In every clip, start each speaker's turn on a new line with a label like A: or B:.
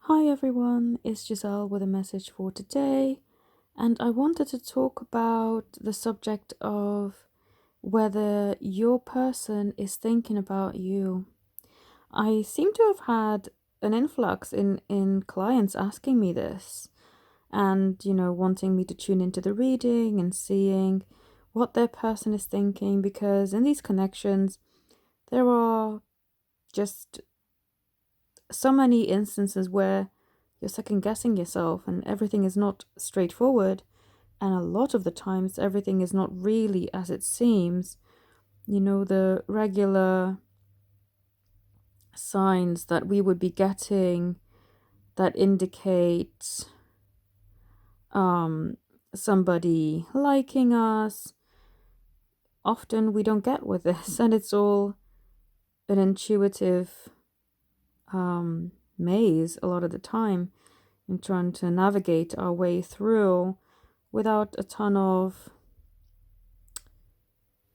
A: Hi everyone, it's Giselle with a message for today, and I wanted to talk about the subject of whether your person is thinking about you. I seem to have had an influx in clients asking me this and, wanting me to tune into the reading and seeing what their person is thinking because in these connections, there are just so many instances where you're second guessing yourself and everything is not straightforward. And a lot of the times, everything is not really as it seems. The regular signs that we would be getting that indicate um, somebody liking us, often we don't get with this. And it's all an intuitive maze a lot of the time in trying to navigate our way through without a ton of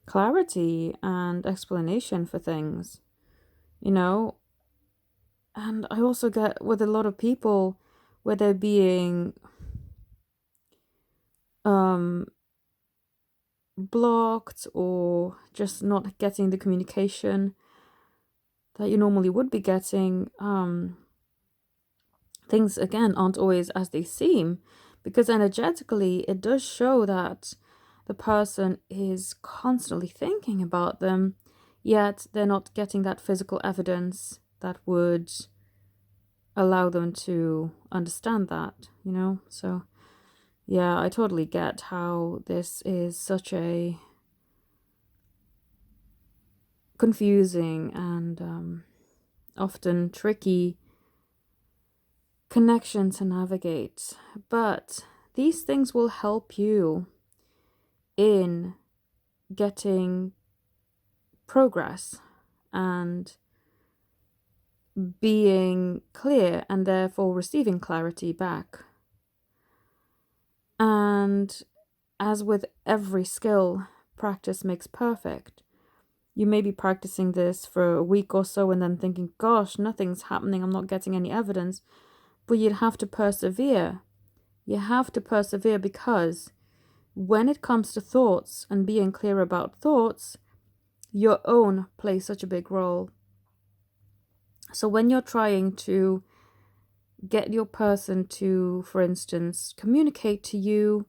A: clarity and explanation for things, you know? And I also get with a lot of people where they're being um blocked or just not getting the communication that you normally would be getting. Things again aren't always as they seem because energetically it does show that the person is constantly thinking about them, yet they're not getting that physical evidence that would allow them to understand that. So, yeah, I totally get how this is such a confusing and often tricky connection to navigate. But these things will help you in getting progress and being clear and therefore receiving clarity back. And as with every skill, practice makes perfect. You may be practicing this for a week or so and then thinking, gosh, nothing's happening, I'm not getting any evidence. But you'd have to persevere. You have to persevere because when it comes to thoughts and being clear about thoughts, your own plays such a big role. So when you're trying to get your person to, for instance, communicate to you,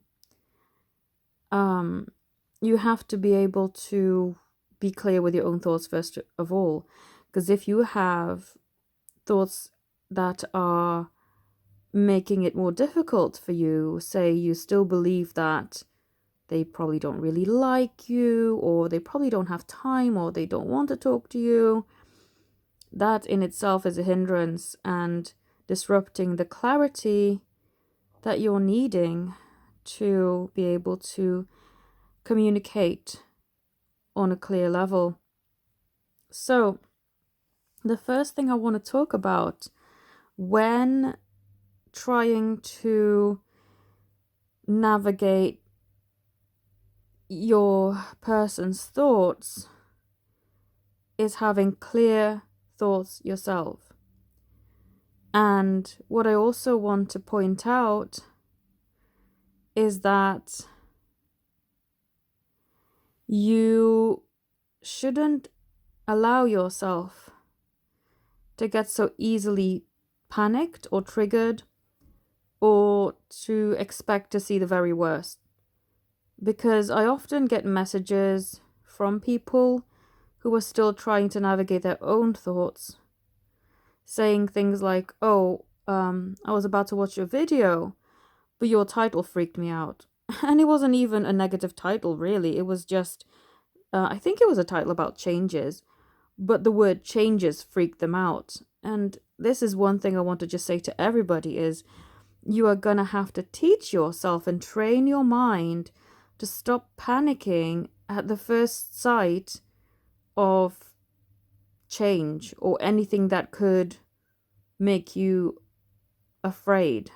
A: you have to be able to be clear with your own thoughts first of all. Because if you have thoughts that are making it more difficult for you, say you still believe that they probably don't really like you, or they probably don't have time, or they don't want to talk to you, that in itself is a hindrance and disrupting the clarity that you're needing to be able to communicate on a clear level. So, the first thing I want to talk about when trying to navigate your person's thoughts is having clear thoughts yourself. And what I also want to point out is that you shouldn't allow yourself to get so easily panicked or triggered or to expect to see the very worst. Because I often get messages from people who are still trying to navigate their own thoughts, saying things like, oh, I was about to watch your video, but your title freaked me out. And it wasn't even a negative title, really. It was just, I think it was a title about changes, but the word changes freaked them out. And this is one thing I want to just say to everybody is you are going to have to teach yourself and train your mind to stop panicking at the first sight of change or anything that could make you afraid.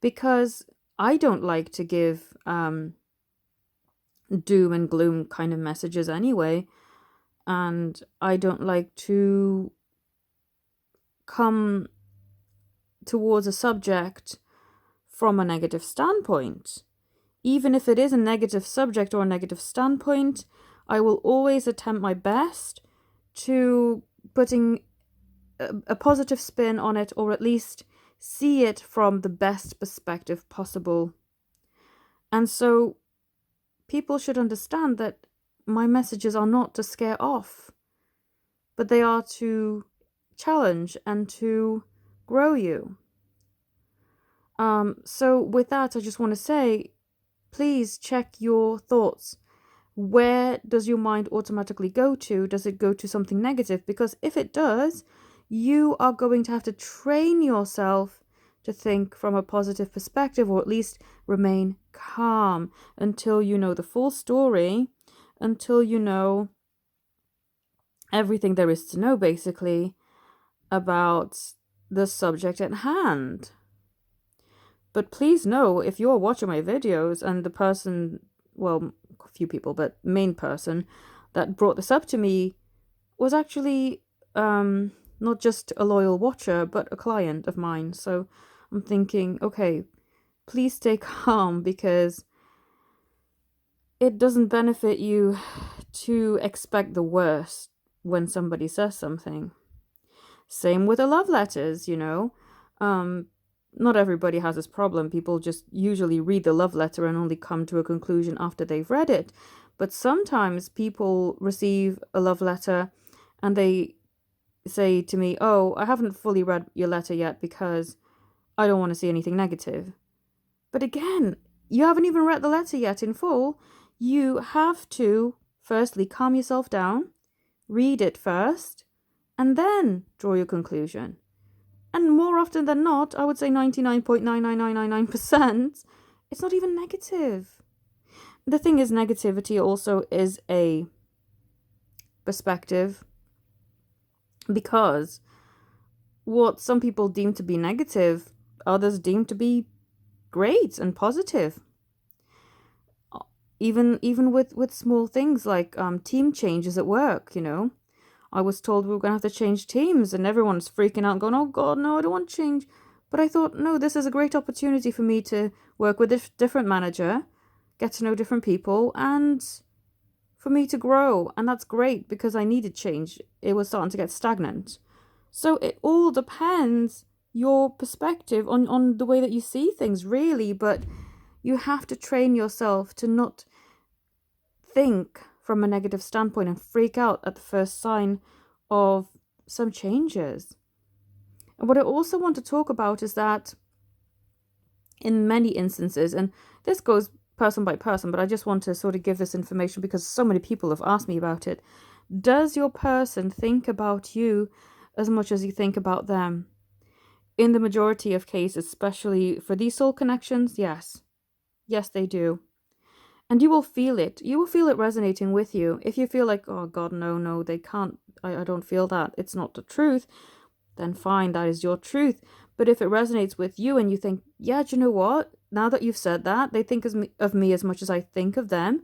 A: Because I don't like to give doom and gloom kind of messages anyway. And I don't like to come towards a subject from a negative standpoint. Even if it is a negative subject or a negative standpoint, I will always attempt my best to putting a positive spin on it, or at least see it from the best perspective possible. And so people should understand that my messages are not to scare off, but they are to challenge and to grow you. So with that, I just want to say, please check your thoughts. Where does your mind automatically go to? Does it go to something negative? Because if it does, you are going to have to train yourself to think from a positive perspective, or at least remain calm until you know the full story, until you know everything there is to know, basically, about the subject at hand. But please know, if you're watching my videos and the person, well, a few people, but main person that brought this up to me was actually not just a loyal watcher, but a client of mine. So I'm thinking, okay, please stay calm, because it doesn't benefit you to expect the worst when somebody says something. Same with the love letters, you know. Not everybody has this problem. People just usually read the love letter and only come to a conclusion after they've read it. But sometimes people receive a love letter and they say to me, oh, I haven't fully read your letter yet because I don't want to see anything negative. But again, you haven't even read the letter yet in full. You have to firstly calm yourself down, read it first, and then draw your conclusion. And more often than not, I would say 99.99999%, it's not even negative. The thing is, negativity also is a perspective, because what some people deem to be negative, others deem to be great and positive. Even with small things like team changes at work, you know. I was told we were going to have to change teams, and everyone's freaking out and going, oh God, no, I don't want to change. But I thought, no, this is a great opportunity for me to work with a different manager, get to know different people, and for me to grow. And that's great, because I needed change. It was starting to get stagnant. So it all depends your perspective on the way that you see things, really. But you have to train yourself to not think from a negative standpoint and freak out at the first sign of some changes. And what I also want to talk about is that in many instances, and this goes person by person, but I just want to sort of give this information because so many people have asked me about it. Does your person think about you as much as you think about them? In the majority of cases, especially for these soul connections, yes. Yes, they do. And you will feel it. You will feel it resonating with you. If you feel like, oh God, no, they can't, I don't feel that, it's not the truth, then fine, that is your truth. But if it resonates with you and you think, yeah, do you know what? Now that you've said that, they think of me as much as I think of them,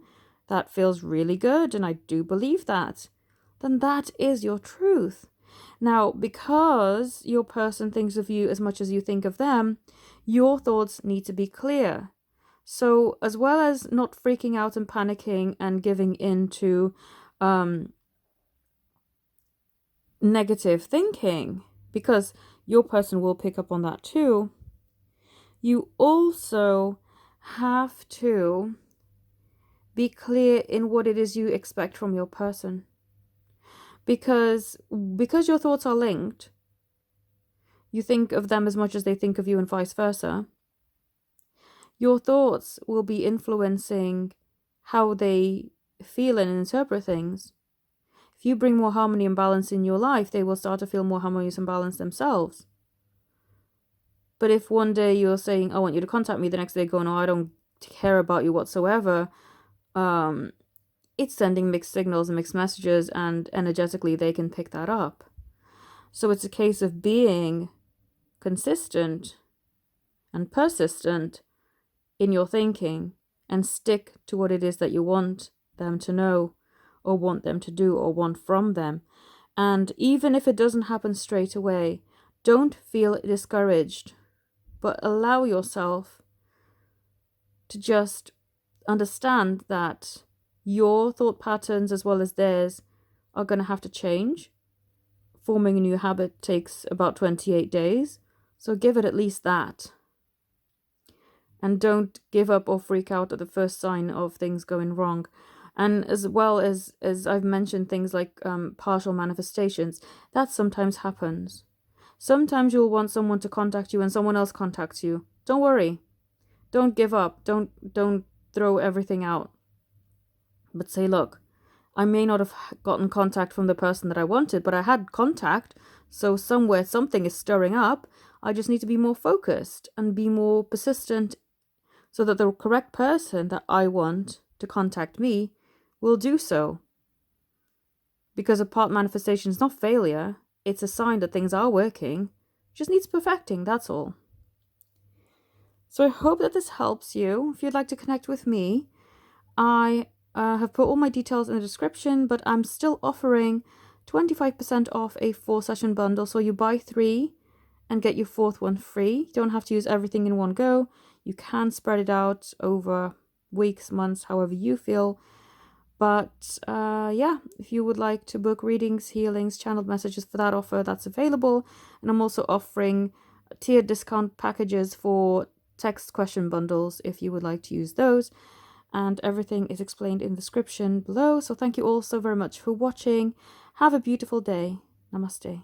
A: that feels really good, and I do believe that, then that is your truth. Now, because your person thinks of you as much as you think of them, your thoughts need to be clear. So as well as not freaking out and panicking and giving in to negative thinking, because your person will pick up on that too, you also have to be clear in what it is you expect from your person. Because your thoughts are linked, you think of them as much as they think of you, and vice versa. Your thoughts will be influencing how they feel and interpret things. If you bring more harmony and balance in your life, they will start to feel more harmonious and balanced themselves. But if one day you're saying, I want you to contact me, the next day going, oh, I don't care about you whatsoever, it's sending mixed signals and mixed messages, and energetically they can pick that up. So it's a case of being consistent and persistent in your thinking, and stick to what it is that you want them to know, or want them to do, or want from them. And even if it doesn't happen straight away, Don't feel discouraged, but allow yourself to just understand that your thought patterns as well as theirs are going to have to change. Forming a new habit takes about 28 days, so give it at least that. And don't give up or freak out at the first sign of things going wrong. And as well as I've mentioned, things like partial manifestations, that sometimes happens. Sometimes you'll want someone to contact you and someone else contacts you. Don't worry. Don't give up. Don't throw everything out. But say, look, I may not have gotten contact from the person that I wanted, but I had contact. So somewhere something is stirring up. I just need to be more focused and be more persistent so that the correct person that I want to contact me will do so. Because a part manifestation is not failure. It's a sign that things are working. Just needs perfecting, that's all. So I hope that this helps you. If you'd like to connect with me, I have put all my details in the description, but I'm still offering 25% off a 4-session bundle. So you buy 3 and get your 4th one free. You don't have to use everything in one go. You can spread it out over weeks, months, however you feel. But yeah, if you would like to book readings, healings, channeled messages for that offer, that's available. And I'm also offering tiered discount packages for text question bundles if you would like to use those. And everything is explained in the description below. So thank you all so very much for watching. Have a beautiful day. Namaste.